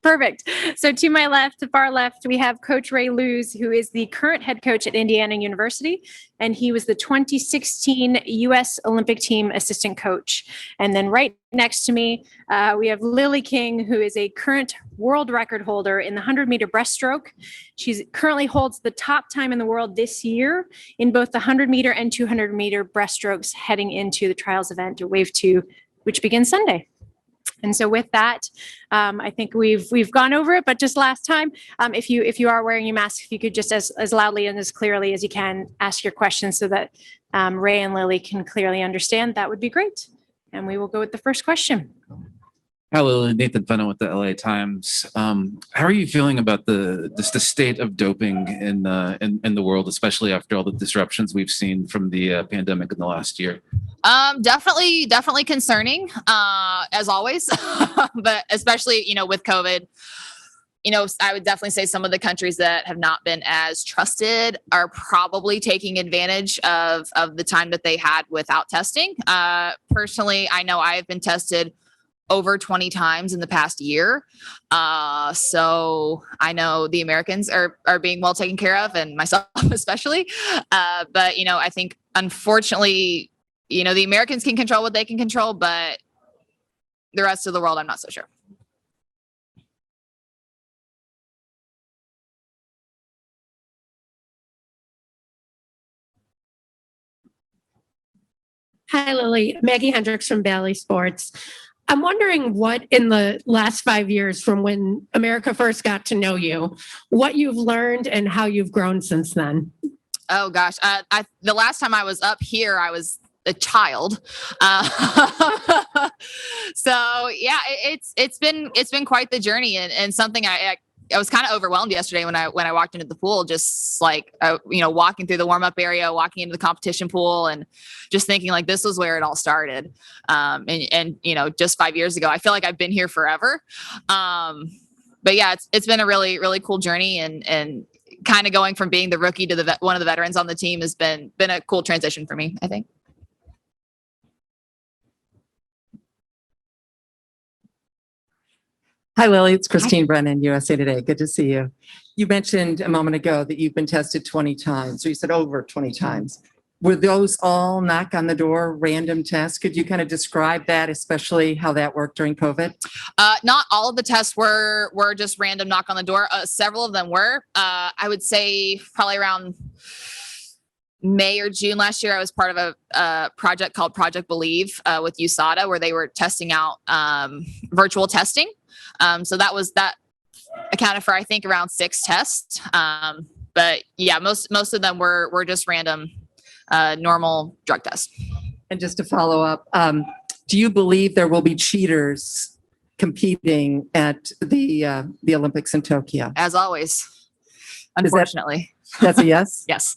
Perfect. So to my left, to far left, we have Coach Ray Looze, who is the current head coach at Indiana University, and he was the 2016 U.S. Olympic team assistant coach. And then right next to me, we have Lilly King, who is a current world record holder in the 100-meter breaststroke. She currently holds the top time in the world this year in both the 100-meter and 200-meter breaststrokes heading into the trials event, Wave 2, which begins Sunday. And so with that, I think we've gone over it, but just last time, if you are wearing your mask, if you could just as loudly and as clearly as you can ask your questions so that Ray and Lilly can clearly understand, that would be great. And we will go with the first question. Hi, Lilly. Nathan Fenno with the LA Times. How are you feeling about the state of doping in the world, especially after all the disruptions we've seen from the pandemic in the last year? Definitely concerning, as always, but especially, with COVID, I would definitely say some of the countries that have not been as trusted are probably taking advantage of the time that they had without testing. Personally, I know I have been tested over 20 times in the past year. So I know the Americans are being well taken care of, and myself especially. But, I think unfortunately, the Americans can control what they can control, but the rest of the world, I'm not so sure. Hi, Lilly. Maggie Hendricks from Bally Sports. I'm wondering what in the last 5 years from when America first got to know you, what you've learned and how you've grown since then. Oh gosh. The last time I was up here, I was a child. So yeah, it's been quite the journey and something I was kind of overwhelmed yesterday when I walked into the pool, just like, walking through the warm up area, walking into the competition pool and just thinking like, this was where it all started. And just 5 years ago, I feel like I've been here forever. But yeah, it's been a really, really cool journey and kind of going from being the rookie to one of the veterans on the team has been a cool transition for me, I think. Hi, Lilly. It's Christine Brennan, USA Today. Good to see you. You mentioned a moment ago that you've been tested 20 times, or you said over 20 times. Were those all knock on the door, random tests? Could you kind of describe that, especially how that worked during COVID? Not all of the tests were just random knock on the door. Several of them were. I would say probably around May or June last year, I was part of a project called Project Believe with USADA, where they were testing out virtual testing. So that accounted for, I think, around 6 tests. But yeah, most of them were just random, normal drug tests. And just to follow up, do you believe there will be cheaters competing at the Olympics in Tokyo? As always, unfortunately. That's a yes? Yes.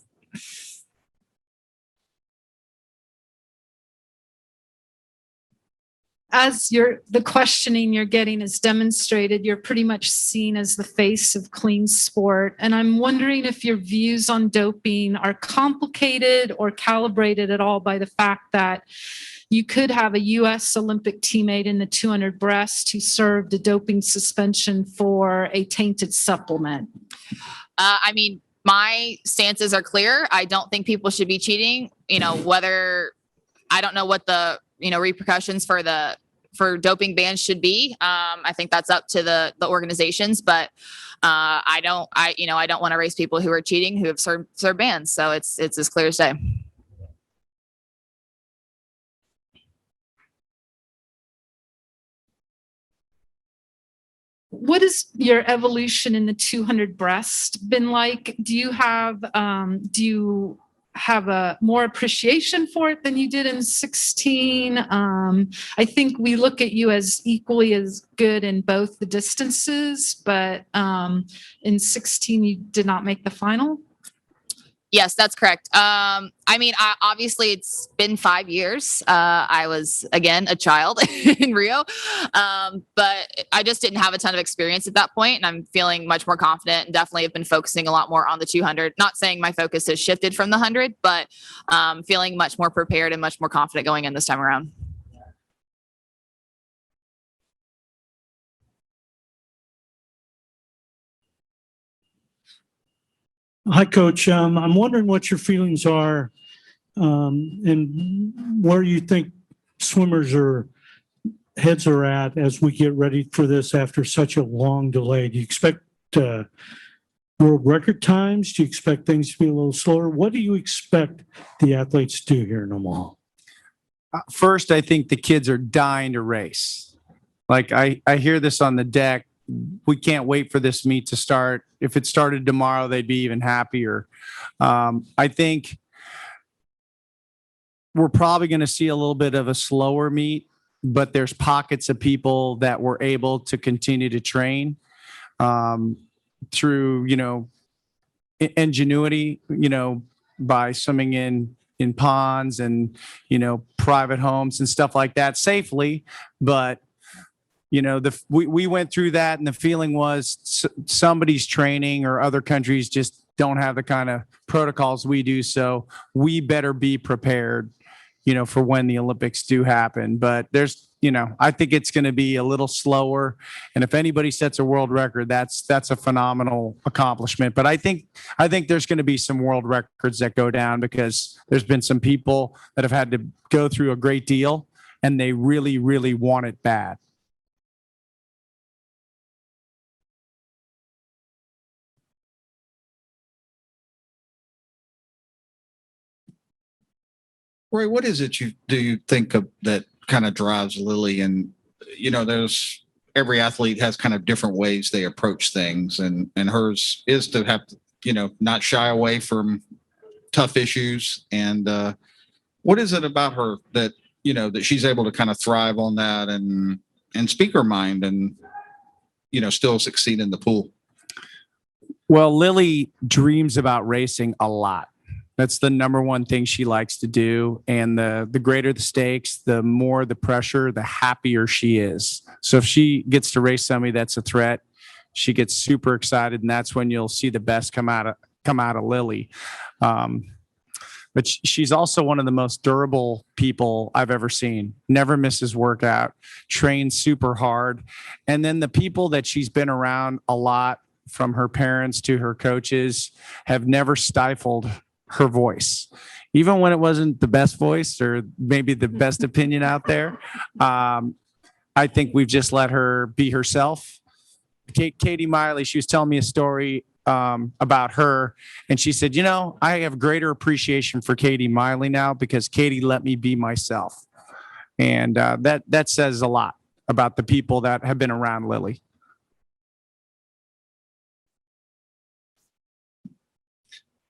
As the questioning you're getting is demonstrated, you're pretty much seen as the face of clean sport. And I'm wondering if your views on doping are complicated or calibrated at all by the fact that you could have a U.S. Olympic teammate in the 200 breast who served a doping suspension for a tainted supplement. My stances are clear. I don't think people should be cheating. I don't know what the repercussions for doping bans should be. I think that's up to the organizations, but I don't want to race people who are cheating who have served bans. So it's as clear as day. What has your evolution in the 200 breast been like? Do you have a more appreciation for it than you did in 16? I think we look at you as equally as good in both the distances, but in 16 you did not make the final. Yes, that's correct. Obviously it's been 5 years. I was, again, a child in Rio. But I just didn't have a ton of experience at that point, and I'm feeling much more confident and definitely have been focusing a lot more on the 200. Not saying my focus has shifted from the 100, but feeling much more prepared and much more confident going in this time around. Hi, Coach. I'm wondering what your feelings are and where you think swimmers heads are at as we get ready for this after such a long delay. Do you expect world record times? Do you expect things to be a little slower? What do you expect the athletes to do here in Omaha? First, I think the kids are dying to race. Like I hear this on the deck. We can't wait for this meet to start. If it started tomorrow, they'd be even happier. I think we're probably going to see a little bit of a slower meet, but there's pockets of people that were able to continue to train through, ingenuity, by swimming in ponds and, private homes and stuff like that safely. But we went through that, and the feeling was somebody's training or other countries just don't have the kind of protocols we do. So we better be prepared, for when the Olympics do happen. But there's, I think it's going to be a little slower. And if anybody sets a world record, that's a phenomenal accomplishment. But I think there's going to be some world records that go down because there's been some people that have had to go through a great deal and they really, really want it bad. Roy, what is it do you think of that kind of drives Lilly? And there's every athlete has kind of different ways they approach things, and hers is to have not shy away from tough issues. And what is it about her that that she's able to kind of thrive on that and speak her mind and still succeed in the pool? Well, Lilly dreams about racing a lot. That's the number one thing she likes to do. And the greater the stakes, the more the pressure, the happier she is. So if she gets to race somebody that's a threat, she gets super excited. And that's when you'll see the best come out of Lilly. But she's also one of the most durable people I've ever seen. Never misses workout, trains super hard. And then the people that she's been around a lot, from her parents to her coaches, have never stifled her voice, even when it wasn't the best voice or maybe the best opinion out there. I think we've just let her be herself. Katie Miley, she was telling me a story about her, and she said, I have greater appreciation for Katie Miley now because Katie let me be myself. And that says a lot about the people that have been around Lilly.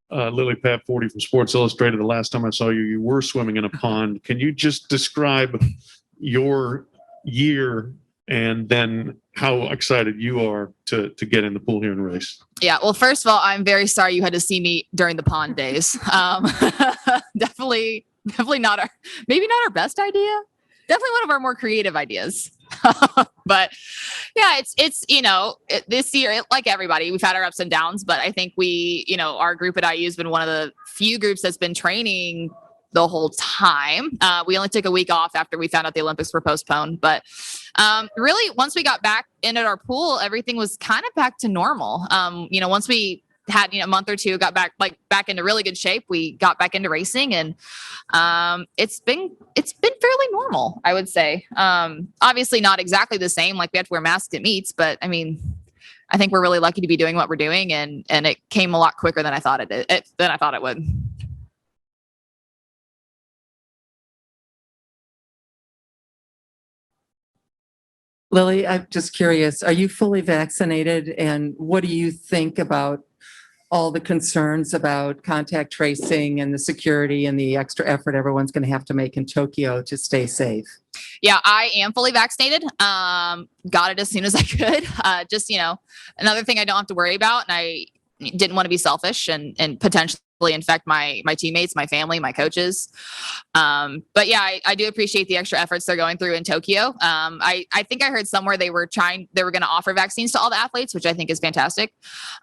Lily Pat 40 from Sports Illustrated. The last time I saw you, you were swimming in a pond. Can you just describe your year and then how excited you are to get in the pool here and race? Yeah. Well, first of all, I'm very sorry you had to see me during the pond days. Definitely not maybe not our best idea. Definitely one of our more creative ideas. But yeah, it's this year, like everybody, we've had our ups and downs, but I think our group at IU has been one of the few groups that's been training the whole time. We only took a week off after we found out the Olympics were postponed, but really once we got back into our pool, everything was kind of back to normal. Once we had a month or two, got back into really good shape, we got back into racing, and it's been fairly normal, I would say. Obviously not exactly the same, like we have to wear masks at meets, but I mean, I think we're really lucky to be doing what we're doing, and it came a lot quicker than I thought it would. Lily, I'm just curious, are you fully vaccinated? And what do you think about all the concerns about contact tracing and the security and the extra effort everyone's going to have to make in Tokyo to stay safe? Yeah, I am fully vaccinated. Got it as soon as I could. Just, another thing I don't have to worry about. And I didn't want to be selfish and potentially infect my teammates, my family, my coaches. But yeah, I do appreciate the extra efforts they're going through in Tokyo. I think I heard somewhere they were going to offer vaccines to all the athletes, which I think is fantastic.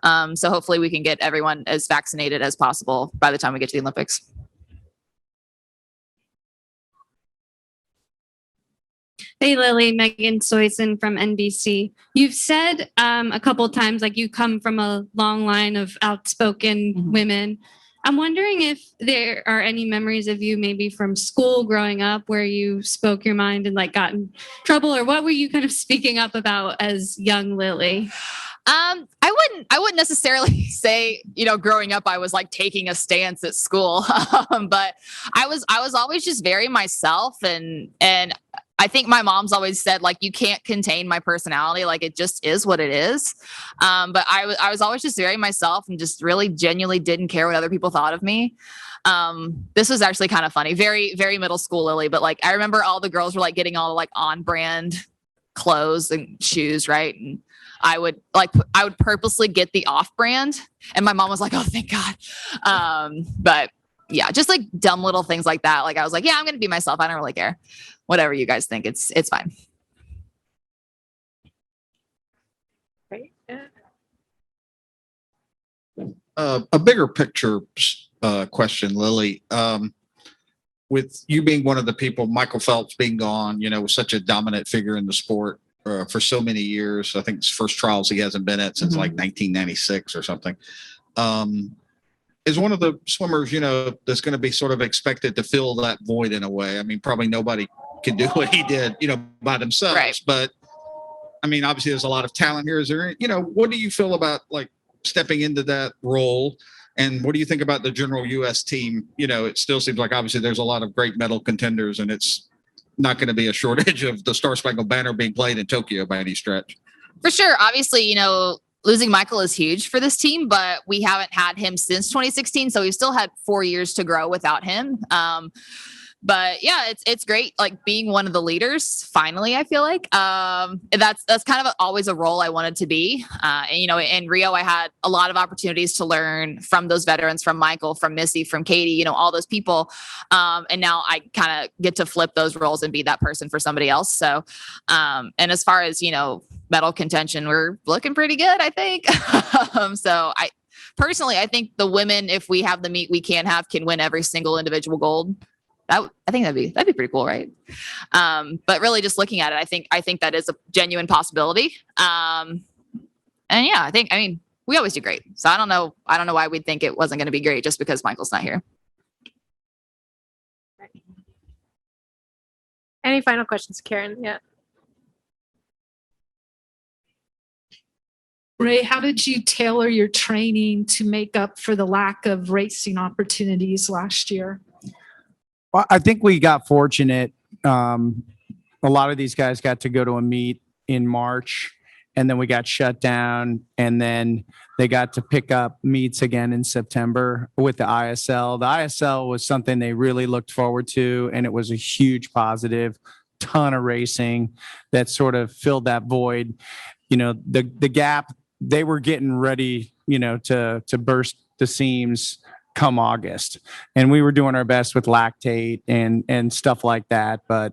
So hopefully we can get everyone as vaccinated as possible by the time we get to the Olympics. Hey, Lily, Megan Soyson from NBC. You've said a couple times, like you come from a long line of outspoken women. I'm wondering if there are any memories of you maybe from school growing up where you spoke your mind and like got in trouble, or what were you kind of speaking up about as young Lily? I wouldn't necessarily say, growing up, I was like taking a stance at school. But I was always just very myself. And I think my mom's always said, like, you can't contain my personality. Like, it just is what it is. But I was always just very myself and just really genuinely didn't care what other people thought of me. This was actually kind of funny, very, very middle school Lily. But like, I remember all the girls were like getting all like on brand clothes and shoes. Right. And I would purposely get the off brand, and my mom was like, "Oh, thank God." But yeah, just like dumb little things like that. Like I was like, "Yeah, I'm going to be myself. I don't really care. Whatever you guys think, it's fine." A bigger picture question, Lily. With you being one of the people, Michael Phelps being gone, was such a dominant figure in the sport for so many years. I think his first trials he hasn't been at since like 1996 or something. Is one of the swimmers, that's going to be sort of expected to fill that void in a way. I mean, probably nobody could do what he did, by themselves. Right. But I mean, obviously there's a lot of talent here. Is there, what do you feel about like stepping into that role? And what do you think about the general U.S. team? It still seems like obviously there's a lot of great medal contenders, and it's not going to be a shortage of the Star Spangled Banner being played in Tokyo by any stretch. For sure. Obviously, losing Michael is huge for this team, but we haven't had him since 2016. So we've still had 4 years to grow without him. But yeah, it's great. Like being one of the leaders, finally, I feel like, that's kind of always a role I wanted to be. And, in Rio, I had a lot of opportunities to learn from those veterans, from Michael, from Missy, from Katie, all those people. And now I kind of get to flip those roles and be that person for somebody else. So, and as far as, medal contention, we're looking pretty good, I think. So I think the women, if we have the meet we can win every single individual gold. I think that'd be pretty cool, right? But really, just looking at it, I think that is a genuine possibility. And yeah, we always do great. So I don't know why we'd think it wasn't going to be great just because Michael's not here. Any final questions, Karen? Yeah. Ray, how did you tailor your training to make up for the lack of racing opportunities last year? Well, I think we got fortunate. A lot of these guys got to go to a meet in March, and then we got shut down, and then they got to pick up meets again in September with the ISL. The ISL was something they really looked forward to, and it was a huge positive, ton of racing that sort of filled that void. The gap, they were getting ready, to burst the seams come August, and we were doing our best with lactate and stuff like that. But,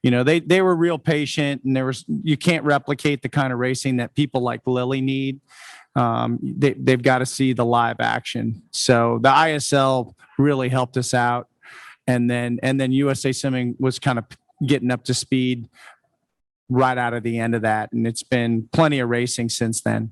they were real patient, and you can't replicate the kind of racing that people like Lilly need. They've got to see the live action. So the ISL really helped us out. And then USA Swimming was kind of getting up to speed right out of the end of that. And it's been plenty of racing since then.